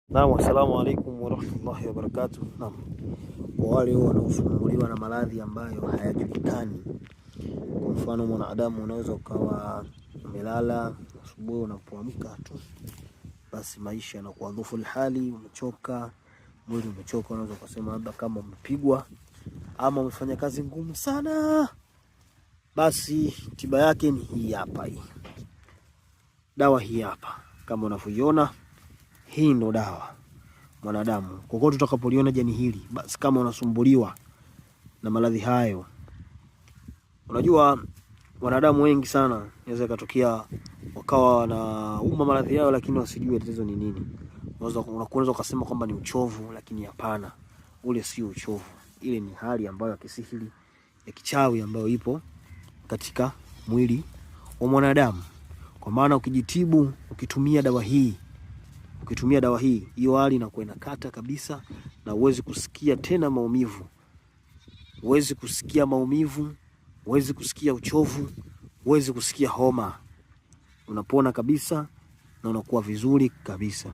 Naam, assalamu alaikum warahmatullahi wabarakatuh. Naam, kwa wale wanaosumbuliwa na maradhi ambayo hayajulikani, kwa mfano mwanadamu unaweza ukawa umelala asubuhi, unapoamka tu basi maisha yanakuwa dhaifu hali, umechoka, mwili umechoka, unaweza kusema labda kama umepigwa ama umefanya kazi ngumu sana. Basi tiba yake ni hii hapa, hii dawa hii hapa kama unavyoiona. Hii ndo dawa mwanadamu. Kokote utakapoliona jani hili, basi kama unasumbuliwa na maradhi hayo, unajua wanadamu wengi sana inaweza katokea wakawa na maradhi yao lakini wasijue tatizo ni nini. Unaweza ukasema kwamba ni uchovu, lakini hapana, ule sio uchovu. Ile ni hali ambayo ya kisihiri, ya kichawi ambayo ipo katika mwili wa mwanadamu. Kwa maana ukijitibu, ukitumia dawa hii, hiyo hali inakuwa inakata kabisa, na uwezi kusikia tena maumivu. Uwezi kusikia uchovu, uwezi kusikia homa. Unapona kabisa na unakuwa vizuri kabisa.